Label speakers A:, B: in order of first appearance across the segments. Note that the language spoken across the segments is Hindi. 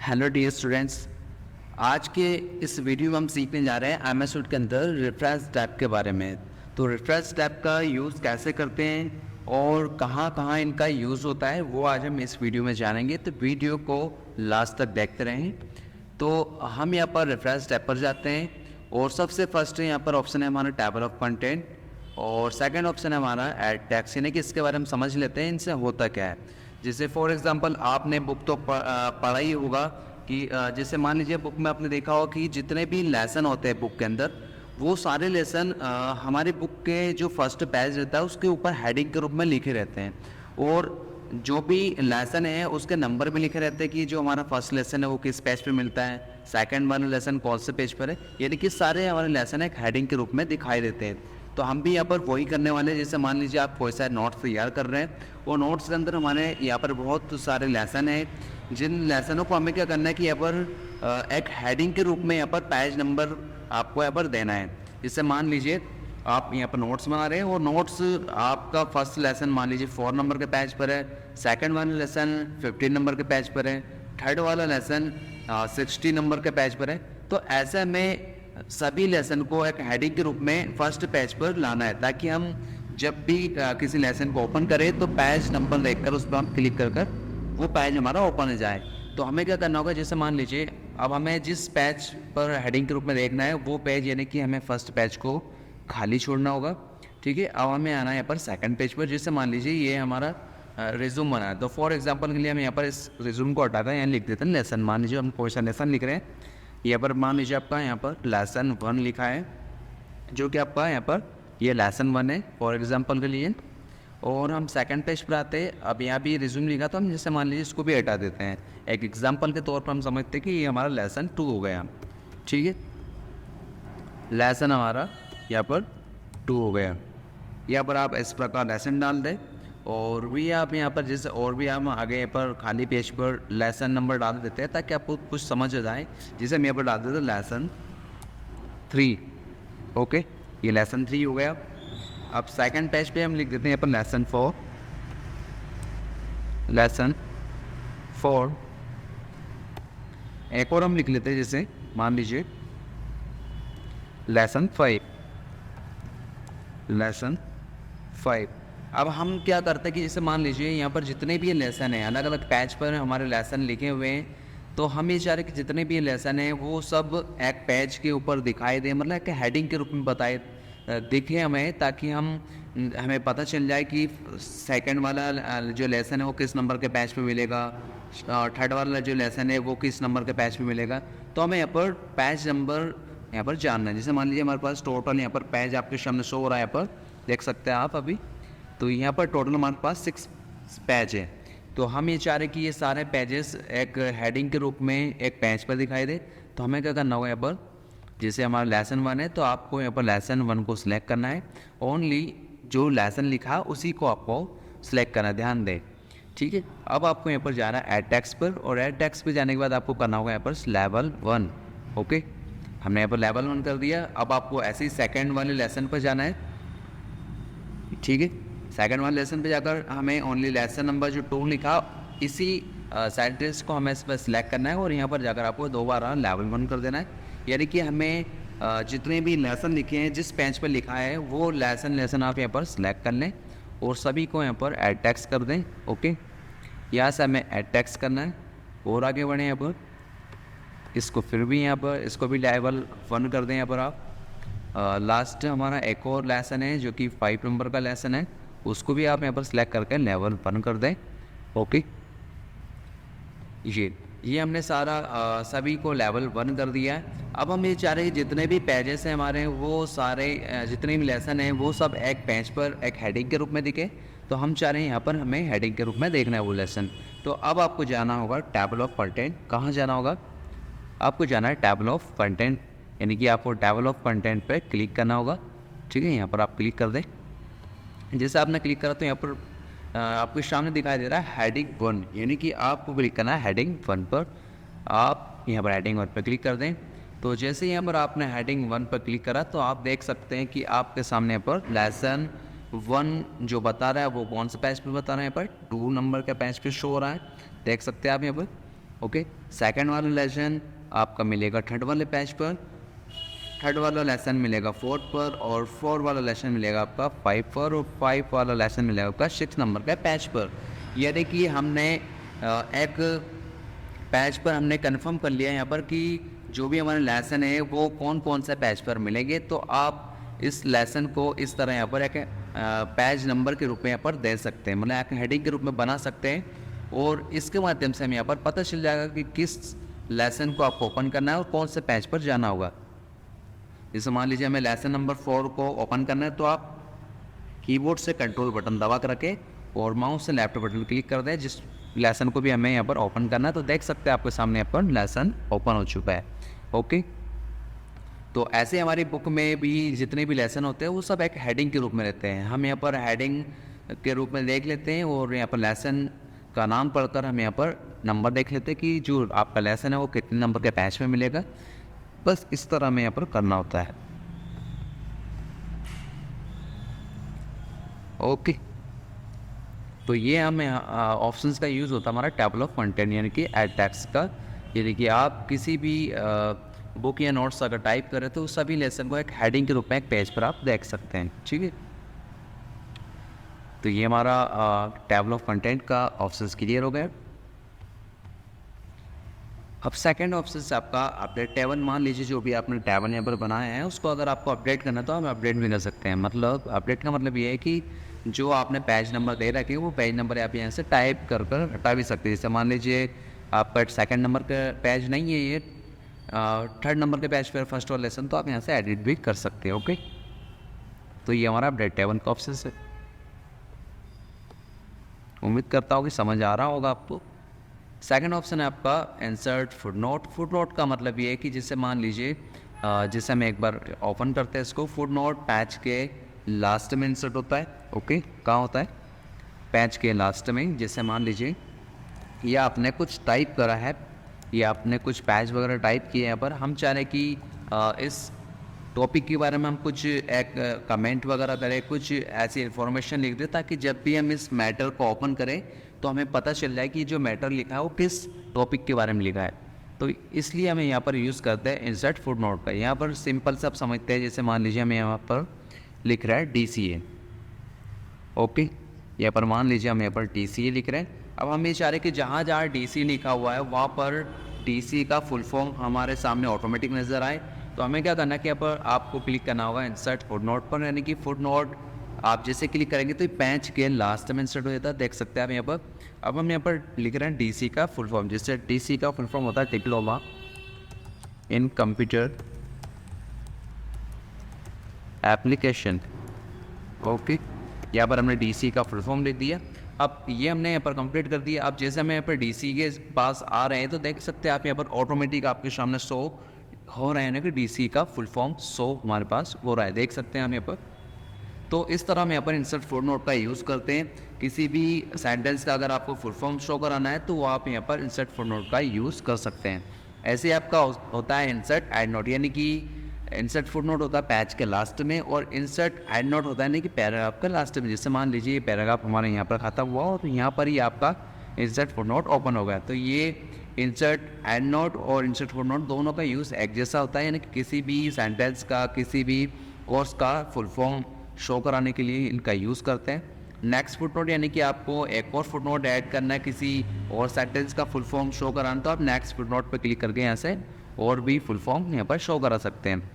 A: हेलो डियर स्टूडेंट्स, आज के इस वीडियो में हम सीखने जा रहे हैं MS वर्ड के अंदर रेफरेंस टैब के बारे में। तो रेफरेंस टैब का यूज़ कैसे करते हैं और कहाँ कहाँ इनका यूज़ होता है वो आज हम इस वीडियो में जानेंगे। तो वीडियो को लास्ट तक देखते रहें। तो हम यहाँ पर रेफरेंस टैब पर जाते हैं और सबसे फर्स्ट यहाँ पर ऑप्शन है हमारा टेबल ऑफ कंटेंट और सेकेंड ऑप्शन है हमारा एड टेक्स्ट, यानी कि इसके बारे में समझ लेते हैं इनसे होता क्या है। जैसे फॉर एग्जांपल आपने बुक तो पढ़ा ही होगा कि जैसे मान लीजिए बुक में आपने देखा होगा कि जितने भी लेसन होते हैं बुक के अंदर वो सारे लेसन हमारी बुक के जो फर्स्ट पेज रहता है उसके ऊपर हेडिंग के रूप में लिखे रहते हैं और जो भी लेसन है उसके नंबर भी लिखे रहते हैं कि जो हमारा फर्स्ट लेसन है वो किस पेज पे मिलता है, सेकंड वाला लेसन कौन से पेज पर है, यानी कि सारे हमारे लेसन एक हेडिंग के रूप में दिखाई देते हैं। तो हम भी यहाँ पर वही करने वाले हैं। जैसे मान लीजिए आप कोई सा नोट्स तैयार कर रहे हैं और नोट्स के अंदर हमारे यहाँ पर बहुत सारे लेसन हैं, जिन लेसनों को हमें क्या करना है कि यहाँ पर एक हेडिंग के रूप में यहाँ पर पेज नंबर आपको यहाँ पर देना है। जैसे मान लीजिए आप यहाँ पर नोट्स बना रहे हैं और नोट्स आपका फर्स्ट लेसन मान लीजिए 4 नंबर के पेज पर है, सेकेंड वाला लेसन 15 नंबर के पेज पर है, थर्ड वाला लेसन 60 नंबर के पेज पर है। तो ऐसे में सभी लेसन को एक हेडिंग के रूप में फर्स्ट पेज पर लाना है ताकि हम जब भी किसी लेसन को ओपन करें तो पेज नंबर देखकर उस पर हम क्लिक कर वो पेज हमारा ओपन हो जाए। तो हमें क्या करना होगा, जैसे मान लीजिए अब हमें जिस पेज पर हेडिंग के रूप में देखना है वो पेज, यानी कि हमें फर्स्ट पेज को खाली छोड़ना होगा। ठीक है, अब हमें आना है यहाँ पर सेकेंड पेज पर। जैसे मान लीजिए ये हमारा रिज्यूम बना है, तो फॉर एग्जाम्पल के लिए हम यहाँ पर इस रिज्यूम को हटाते हैं, यहाँ लिख देते हैं लेसन। मान लीजिए हम कोई सा लेसन लिख रहे हैं, यहाँ पर मान लीजिए आपका यहाँ पर लेसन 1 लिखा है, जो कि आपका यहाँ पर ये लेसन 1 है फॉर एग्जांपल के लिए। और हम सेकंड पेज पर आते हैं, अब यहाँ भी रिज्यूम लिखा तो हम जैसे मान लीजिए इसको भी हटा देते हैं। एक एग्जांपल के तौर पर हम समझते हैं कि ये हमारा लेसन 2 हो गया। ठीक है, लेसन हमारा यहाँ पर 2 हो गया। यहाँ पर आप इस प्रकार लेसन डाल दें और भी आप यहाँ पर जैसे और भी हम आगे यहाँ पर खाली पेज पर लेसन नंबर डाल देते हैं ताकि आपको कुछ समझ आ जाए। जैसे हम यहाँ पर डाल देते हैं लेसन 3। ओके, ये लेसन 3 हो गया। अब सेकंड पेज पे हम लिख देते हैं यहाँ पर लेसन 4, लेसन 4। एक और हम लिख लेते हैं, जैसे मान लीजिए लेसन 5, लेसन 5। अब हम क्या करते हैं कि जैसे मान लीजिए यहाँ पर जितने भी लेसन हैं अलग अलग पेज पर हमारे लेसन लिखे हुए हैं, तो हम ये चाह रहे कि जितने भी लेसन हैं वो सब एक पेज के ऊपर दिखाई दे, मतलब एक हेडिंग के रूप में बताए दिखे हमें, ताकि हमें पता चल जाए कि सेकंड वाला जो लेसन है वो किस नंबर के पेज पे मिलेगा, थर्ड वाला जो लेसन है वो किस नंबर के पेज पे मिलेगा। तो हमें यहाँ पर पेज नंबर यहाँ पर जानना है। जैसे मान लीजिए हमारे पास टोटल यहाँ पर पेज आपके सामने शो हो रहा है, यहाँ पर देख सकते हैं आप अभी। तो यहाँ पर टोटल हमारे पास 6 पेज है। तो हम ये चाह रहे कि ये सारे पेजेस एक हेडिंग के रूप में एक पेज पर दिखाई दे। तो हमें क्या करना होगा, यहाँ पर जैसे हमारा लेसन 1 है तो आपको यहाँ पर लेसन 1 को सिलेक्ट करना है। ओनली जो लेसन लिखा उसी को आपको सिलेक्ट करना है, ध्यान दें। ठीक है, अब आपको यहाँ पर जाना है एड टेक्स्ट पर और एड टेक्स्ट पर जाने के बाद आपको करना होगा यहाँ पर लेवल 1। ओके, हमने यहाँ पर लेवल 1 कर दिया। अब आपको ऐसे ही सेकेंड वाले लेसन पर जाना है। ठीक है, सेकंड वाले लेसन पे जाकर हमें ओनली लेसन नंबर जो 2 लिखा इसी सेंटेंस को हमें इस पर सिलेक्ट करना है और यहाँ पर जाकर आपको दोबारा लेवल 1 कर देना है। यानी कि हमें जितने भी लेसन लिखे हैं जिस पेज पर लिखा है वो लेसन आप यहाँ पर सिलेक्ट कर लें और सभी को यहाँ पर एड टेक्स्ट कर दें। ओके, यहाँ से हमें एड टेक्स्ट करना है और आगे बढ़ें। यहाँ पर इसको फिर भी यहाँ पर इसको भी लेवल 1 कर दें। यहाँ पर आप लास्ट हमारा एक और लेसन है जो कि 5 नंबर का लेसन है, उसको भी आप यहाँ पर सिलेक्ट करके लेवल 1 कर दें। ओके, ये हमने सारा सभी को लेवल 1 कर दिया है। अब हम ये चाह रहे हैं जितने भी पेजेस हैं हमारे वो सारे जितने भी लेसन हैं वो सब एक पेज पर एक हेडिंग के रूप में दिखे। तो हम चाह रहे हैं यहाँ पर हमें हेडिंग के रूप में देखना है वो लेसन। तो अब आपको जाना होगा टेबल ऑफ कंटेंट। कहाँ जाना होगा, आपको जाना है टेबल ऑफ कंटेंट, यानी कि आपको टेबल ऑफ कंटेंट पे क्लिक करना होगा। ठीक है, यहाँ पर आप क्लिक कर दें। जैसे आपने क्लिक करा तो यहाँ पर आपके सामने दिखाई दे रहा है हेडिंग 1, यानी कि आपको क्लिक करना है हेडिंग 1 पर। आप यहाँ पर हेडिंग 1 पर क्लिक कर दें। तो जैसे यहाँ पर आपने हेडिंग 1 पर क्लिक करा तो आप देख सकते हैं कि आपके सामने पर लेसन 1 जो बता रहा है वो कौन सा पेज पर बता रहा है, यहाँ पर 2 नंबर का पेज पे शो हो रहा है, देख सकते हैं आप यहाँ पर। ओके, सेकंड वाला लेसन आपका मिलेगा थर्ड वाले पेज पर, थर्ड वाला लेसन मिलेगा फोर्थ पर, और फोर्थ वाला लेसन मिलेगा आपका 5 पर, और 5 वाला लेसन मिलेगा आपका 6 नंबर का पेज पर। यानी कि हमने एक पेज पर हमने कंफर्म कर लिया यहाँ पर कि जो भी हमारे लेसन है वो कौन कौन से पेज पर मिलेंगे। तो आप इस लेसन को इस तरह यहाँ पर एक पेज नंबर के रूप में यहाँ पर दे सकते हैं, मतलब एक हेडिंग के रूप में बना सकते हैं, और इसके माध्यम से हमें यहाँ पर पता चल जाएगा कि किस लेसन को आपको ओपन करना है और कौन से पेज पर जाना होगा। जैसे मान लीजिए हमें लेसन नंबर 4 को ओपन करना है, तो आप कीबोर्ड से कंट्रोल बटन दबा कर रखें और माउस से लेफ्ट बटन क्लिक कर दें जिस लेसन को भी हमें यहाँ पर ओपन करना है। तो देख सकते हैं आपके सामने यहाँ पर लेसन ओपन हो चुका है। ओके, तो ऐसे हमारी बुक में भी जितने भी लेसन होते हैं वो सब एक हेडिंग के रूप में रहते हैं। हम यहाँ पर हेडिंग के रूप में देख लेते हैं और यहाँ पर लेसन का नाम पढ़कर हम यहाँ पर नंबर देख लेते हैं कि जो आपका लेसन है वो कितने नंबर के पेज में मिलेगा। बस इस तरह हमें यहाँ पर करना होता है। ओके, तो ये हमें ऑप्शंस का यूज़ होता है हमारा टेबल ऑफ कंटेंट यानी कि एड टेक्स्ट का। यानी कि आप किसी भी बुक या नोट्स अगर टाइप करें तो उस सभी लेसन को एक हेडिंग के रूप में एक पेज पर आप देख सकते हैं। ठीक है, तो ये हमारा टेबल ऑफ कंटेंट का ऑप्शंस क्लियर हो गए। अब सेकंड ऑप्शन से आपका अपडेट टेबल, मान लीजिए जो भी आपने टेबल यहाँ पर बनाया है उसको अगर आपको अपडेट करना है तो हम अपडेट भी कर सकते हैं। मतलब अपडेट का मतलब ये है कि जो आपने पेज नंबर दे रखे वो पेज नंबर आप यहाँ से टाइप कर कर हटा भी सकते हैं। जैसे मान लीजिए आपका सेकंड नंबर का पेज नहीं है, ये थर्ड नंबर के पेज पर फर्स्ट वाला लेसन, तो आप यहाँ से एडिट भी कर सकते हैं। ओके, तो ये हमारा अपडेट टेबल का ऑप्शन है। उम्मीद करता हूँ कि समझ आ रहा होगा आपको। सेकंड ऑप्शन है आपका इंसर्ट फुटनोट। फुटनोट का मतलब ये है कि जैसे मान लीजिए जैसे हम एक बार ओपन करते हैं इसको, फुटनोट पेज के लास्ट में इंसर्ट होता है। ओके, कहाँ होता है? पेज के लास्ट में। जैसे मान लीजिए या आपने कुछ टाइप करा है या आपने कुछ पेज वगैरह टाइप किए यहाँ पर, हम चाह रहे हैं कि इस टॉपिक के बारे में हम कुछ एक कमेंट वगैरह करें, कुछ ऐसी इन्फॉर्मेशन लिख दें ताकि जब भी हम इस मैटर को ओपन करें तो हमें पता चल जाए कि जो मैटर लिखा है वो किस टॉपिक के बारे में लिखा है। तो इसलिए हमें यहाँ पर यूज़ करते हैं इंसर्ट फुटनोट का। यहाँ पर सिंपल से आप समझते हैं, जैसे मान लीजिए हमें यहाँ पर लिख रहा है DCA। ओके, यहाँ पर मान लीजिए हम यहाँ पर DCA लिख रहे हैं। अब हम ये चाह रहे हैं कि जहाँ जहाँ DC लिखा हुआ है वहाँ पर DC का फुल फॉर्म हमारे सामने ऑटोमेटिक नज़र आए। तो हमें क्या करना है कि यहाँ पर आपको क्लिक करना होगा इंसर्ट फुटनोट पर, यानी कि फुटनोट आप जैसे क्लिक करेंगे तो पेज के लास्ट में इंसर्ट हो जाता है, देख सकते हैं आप यहाँ पर। अब हम यहाँ पर लिख रहे हैं DC का फुल फॉर्म, जिससे DC का फुल फॉर्म होता है diploma in computer application. Okay, यहाँ पर हमने DC का फुल फॉर्म लिख दिया। अब ये हमने यहाँ पर कंप्लीट कर दिया। अब जैसे हम यहाँ पर DC के पास आ रहे हैं तो देख सकते हैं आप यहाँ पर ऑटोमेटिक आपके सामने शो हो रहे हैं ना कि DC का फुल फॉर्म शो हमारे पास हो रहा है, देख सकते हैं हम यहाँ पर। तो इस तरह हम यहाँ पर इंसर्ट फुटनोट का यूज़ करते हैं। किसी भी सेंटेंस का अगर आपको फुल फॉर्म शो कराना है तो वो आप यहाँ पर इंसर्ट फुटनोट का यूज़ कर सकते हैं। ऐसे आपका होता है इंसर्ट एंड नोट, यानी कि इंसर्ट फुटनोट होता है पेज के लास्ट में और इंसर्ट एंड नोट होता है यानी कि पैराग्राफ के लास्ट में। जैसे मान लीजिए ये पैराग्राफ हमारे यहाँ पर खत्म हुआ और यहाँ पर ही आपका इंसर्ट फुटनोट ओपन हो गया। तो ये इंसर्ट एंड नोट और इंसर्ट फुटनोट दोनों का यूज़ एक जैसा होता है, यानी कि किसी भी सेंटेंस का, किसी भी कोर्स का फुल फॉर्म शो कराने के लिए इनका यूज़ करते हैं। नेक्स्ट फुटनोट यानी कि आपको एक और फुटनोट ऐड करना है किसी और सेंटेंस का फुल फॉर्म शो कराना, तो आप नेक्स्ट फुटनोट पर क्लिक करके यहाँ से और भी फुल फॉर्म यहाँ पर शो करा सकते हैं।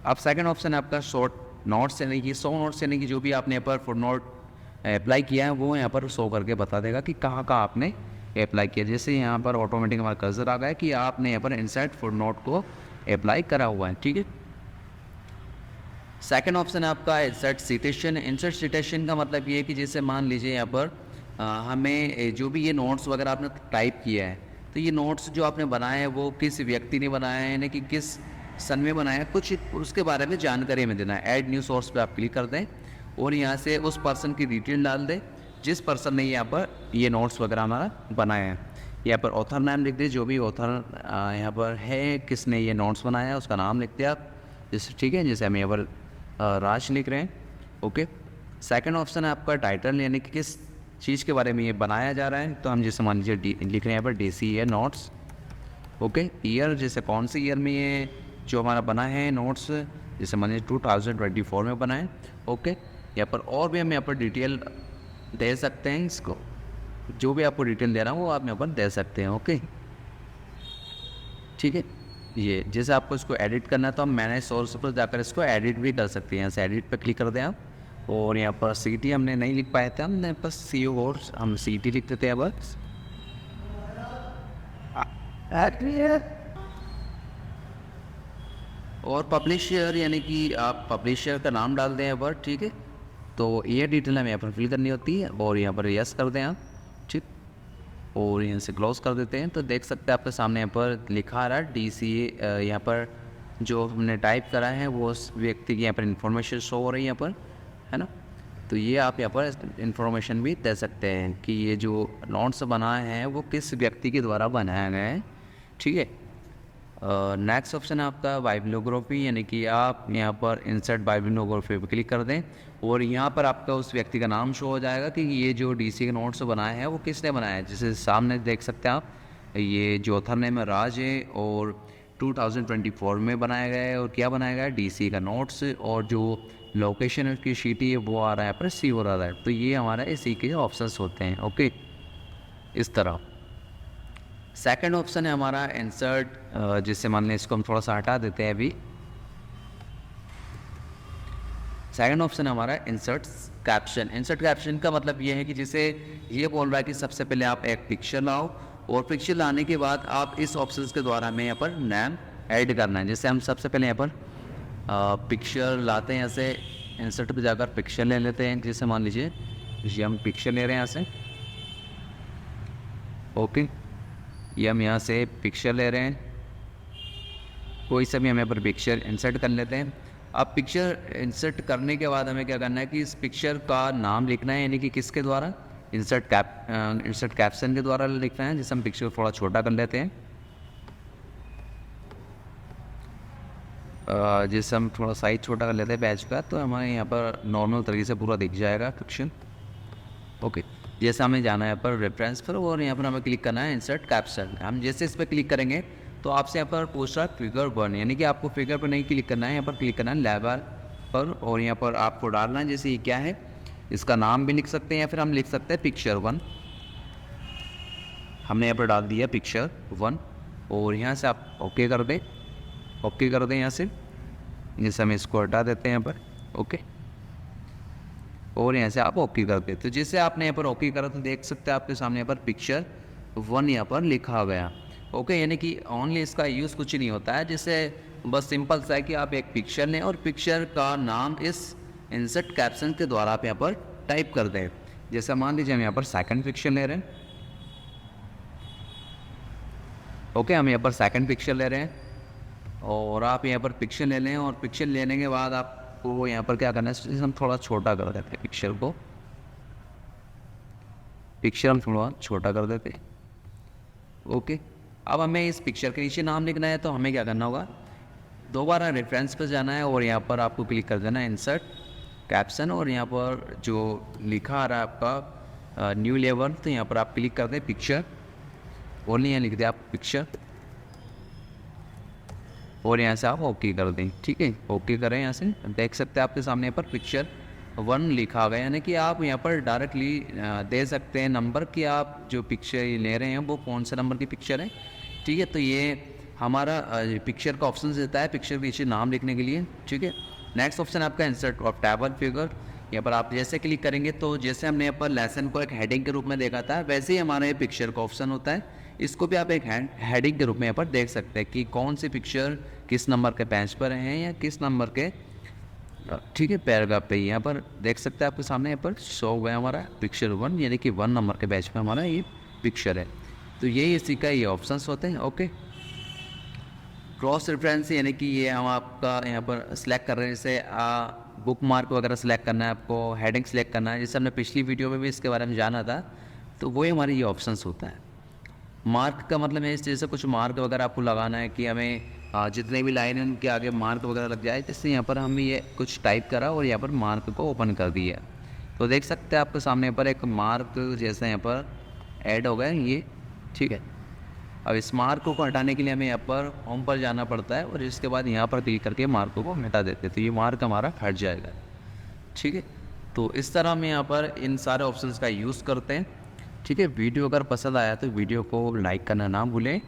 A: अब सेकंड ऑप्शन है आपका शॉर्ट नोट्स, यानी कि 100 नोट्स, यानी कि जो भी आपने यहाँ पर फुटनोट अप्लाई किया है वो यहाँ पर शो करके बता देगा कि कहाँ कहाँ आपने अप्लाई किया। जैसे यहाँ पर ऑटोमेटिक हमारा कर्सर आ गया कि आपने यहाँ पर इंसर्ट फुटनोट को अप्लाई करा हुआ है। ठीक है, सेकंड ऑप्शन है आपका इंसर्ट सिटेशन। इंसर्ट सिटेशन का मतलब ये है कि जैसे मान लीजिए यहाँ पर हमें जो भी ये नोट्स वगैरह आपने टाइप किया है तो ये नोट्स जो आपने बनाए हैं वो किस व्यक्ति ने बनाया है, यानी कि किस सन में बनाया है, कुछ उसके बारे में जानकारी हमें देना है। ऐड न्यू सोर्स पे आप क्लिक कर दें और यहाँ से उस पर्सन की डिटेल डाल दें जिस पर्सन ने यहाँ पर ये नोट्स वगैरह हमारा बनाया है। यहाँ पर ऑथर नाम लिख दें, जो भी ऑथर यहाँ पर है किसने ये नोट्स बनाया है उसका नाम लिख दें आप, जैसे ठीक है, जैसे हम यहाँ पर राज लिख रहे हैं। ओके, सेकंड ऑप्शन है आपका टाइटल, यानी कि किस चीज़ के बारे में ये बनाया जा रहा है। तो हम जैसे मान लीजिए लिख रहे हैं यहाँ पर DCA नोट्स ओके, ईयर जैसे कौन सी ईयर में ये जो हमारा बना है नोट्स, जैसे मान लीजिए 2024 में बना है। ओके, यहाँ पर और भी हम यहाँ पर डिटेल दे सकते हैं, इसको जो भी आपको डिटेल देना हो वो आप यहाँ पर दे सकते हैं। ओके, ठीक है। ये जैसे आपको इसको एडिट करना है तो हम मैनेज सोर्स पर जाकर इसको एडिट भी कर सकते हैं। यहाँ से एडिट पर क्लिक कर दें आप, और यहाँ पर CT हमने नहीं लिख पाए थे, हमने बस CO और हम CT लिख देते हैं बस। और पब्लिशर यानी कि आप पब्लिशर का नाम डाल दें यहाँ पर, ठीक है। तो ये डिटेल हमें यहाँ पर फिल करनी होती है, और यहाँ पर यस कर दें आप, ठीक, और यहाँ से क्लोज कर देते हैं। तो देख सकते हैं आपके सामने यहाँ पर लिखा आ रहा है DCA। यहाँ पर जो हमने टाइप करा है वो उस व्यक्ति की यहाँ पर इंफॉर्मेशन शो हो रही है यहाँ पर, है ना। तो ये आप यहाँ पर इंफॉर्मेशन भी दे सकते हैं कि ये जो नोट्स बनाए हैं वो किस व्यक्ति के द्वारा बनाया गया है, ठीक है। नेक्स्ट ऑप्शन है आपका बाइब्लियोग्राफी, यानी कि आप यहाँ पर इंसर्ट बाइब्लियोग्राफी पर क्लिक कर दें, और यहाँ पर आपका उस व्यक्ति का नाम शो हो जाएगा कि ये जो DC के नोट्स बनाए हैं वो किसने बनाया है। जैसे सामने देख सकते हैं आप, ये जो ऑथर नेम है राज है, और 2024 में बनाया गया है, और क्या बनाया गया है DC का नोट्स, और जो लोकेशन है उसकी सिटी है वो आ रहा है यहाँ पर सी हो रहा है। तो ये हमारा इसी के ऑप्शंस होते हैं। ओके, इस तरह। सेकंड ऑप्शन है हमारा इंसर्ट, जिससे मान लें इसको हम थोड़ा सा हटा देते हैं अभी। सेकंड ऑप्शन है हमारा इंसर्ट कैप्शन। इंसर्ट कैप्शन का मतलब ये है कि जैसे ये बोल रहा है कि सबसे पहले आप एक पिक्चर लाओ, और पिक्चर लाने के बाद आप इस ऑप्शंस के द्वारा हमें यहाँ पर नाम ऐड करना है। जैसे हम सबसे पहले यहाँ पर पिक्चर लाते हैं, ऐसे इंसर्ट पे जाकर पिक्चर ले लेते हैं। जैसे मान लीजिए ये हम पिक्चर ले रहे हैं यहाँ से, ओके, ये हम यहाँ से पिक्चर ले रहे हैं, कोई सा भी हम यहाँ पर पिक्चर इंसर्ट कर लेते हैं। अब पिक्चर इंसर्ट करने के बाद हमें क्या करना है कि इस पिक्चर का नाम लिखना है, यानी कि किसके द्वारा, इंसर्ट कैप्शन के द्वारा लिखना है। जैसे हम पिक्चर थोड़ा छोटा कर लेते हैं, जैसे हम थोड़ा साइज छोटा कर लेते हैं बैच का, तो हमारे यहाँ पर नॉर्मल तरीके से पूरा दिख जाएगा पिक्चर। ओके, जैसे हमें जाना है यहाँ पर रेफरेंस पर, और यहाँ पर हमें क्लिक करना है इंसर्ट कैप्शन। हम जैसे इस पर क्लिक करेंगे तो आपसे यहाँ पर पूछ रहा है फिगर 1, यानी कि आपको फिगर पर नहीं क्लिक करना है, यहाँ पर क्लिक करना है लेवल पर, और यहाँ पर आपको डालना है जैसे ये क्या है, इसका नाम भी लिख सकते हैं, या फिर हम लिख सकते हैं पिक्चर 1। हमने यहाँ पर डाल दिया पिक्चर 1, और यहाँ से आप ओके कर दें, ओके कर दें यहाँ से। जैसे हम इसको हटा देते हैं यहाँ पर, ओके, और यहाँ से आप ओके कर दें। तो जैसे आपने यहाँ पर ओके करा तो देख सकते हैं आपके सामने यहाँ पर पिक्चर 1 यहाँ पर लिखा गया। ओके, यानी कि ओनली इसका यूज़ कुछ नहीं होता है, जैसे बस सिंपल सा है कि आप एक पिक्चर लें और पिक्चर का नाम इस इंसर्ट कैप्शन के द्वारा आप यहाँ पर टाइप कर दें। जैसे मान लीजिए हम यहाँ पर सेकंड पिक्चर ले रहे हैं, ओके, हम यहाँ पर सेकंड पिक्चर ले रहे हैं, और आप यहाँ पर पिक्चर ले लें, और पिक्चर लेने के बाद आपको यहाँ पर क्या करना है, हम थोड़ा छोटा कर देते हैं पिक्चर को, पिक्चर हम थोड़ा छोटा कर देते हैं। ओके, अब हमें इस पिक्चर के नीचे नाम लिखना है, तो हमें क्या करना होगा, दोबारा रेफरेंस पर जाना है, और यहाँ पर आपको क्लिक कर देना है इंसर्ट कैप्शन, और यहाँ पर जो लिखा आ रहा है आपका न्यू लेवल, तो यहाँ पर आप क्लिक कर दें पिक्चर, ओनली यहाँ लिख दें आप पिक्चर, और यहाँ से आप ओके कर दें। ठीक है, ओके करें, यहाँ से देख सकते हैं आपके सामने पर पिक्चर 1 लिखा गया, यानी कि आप यहाँ पर डायरेक्टली दे सकते हैं नंबर कि आप जो पिक्चर ले रहे हैं वो कौन सा नंबर की पिक्चर है। ठीक है, तो ये हमारा पिक्चर का ऑप्शन देता है पिक्चर के पीछे नाम लिखने के लिए। ठीक है, नेक्स्ट ऑप्शन आपका इंसर्ट ऑफ टेबल फिगर। यहाँ पर आप जैसे क्लिक करेंगे तो जैसे हमने यहाँ पर लेसन को एक हेडिंग के रूप में देखा था, वैसे ही हमारा ये पिक्चर का ऑप्शन होता है, इसको भी आप एक हेडिंग के रूप में यहाँ पर देख सकते हैं कि कौन सी पिक्चर किस नंबर के पेज पर हैं या किस नंबर के, ठीक है, पैराग्राफ पे। यहाँ पर देख सकते हैं आपके सामने यहाँ पर शो हो गया हमारा पिक्चर 1, यानी कि 1 नंबर के पेज पे हमारा ये पिक्चर है। तो यही इसी का ये ऑप्शंस होते हैं। ओके, क्रॉस रेफरेंस यानी कि ये हम आपका यहाँ पर सिलेक्ट कर रहे हैं, जैसे बुक मार्क वगैरह सेलेक्ट करना है आपको, हेडिंग सेलेक्ट करना है, जैसे हमने पिछली वीडियो में भी इसके बारे में जाना था, तो वही हमारे ये ऑप्शंस होता है। मार्क का मतलब है जैसे कुछ मार्क वगैरह आपको लगाना है कि हमें जितने भी लाइन हैं उनके आगे मार्क वगैरह लग जाए, जैसे यहाँ पर हम ये कुछ टाइप करा और यहाँ पर मार्क को ओपन कर दिया, तो देख सकते हैं आपके सामने पर एक मार्क जैसे यहाँ पर ऐड हो गया ये। ठीक है, अब इस मार्क को हटाने के लिए हमें यहाँ पर होम पर जाना पड़ता है और इसके बाद यहाँ पर क्लिक करके मार्क को मिटा देते हैं, तो ये मार्क हमारा हट जाएगा। ठीक है, तो इस तरह हम यहाँ पर इन सारे ऑप्शंस का यूज़ करते हैं। ठीक है, वीडियो अगर पसंद आया तो वीडियो को लाइक करना ना भूलें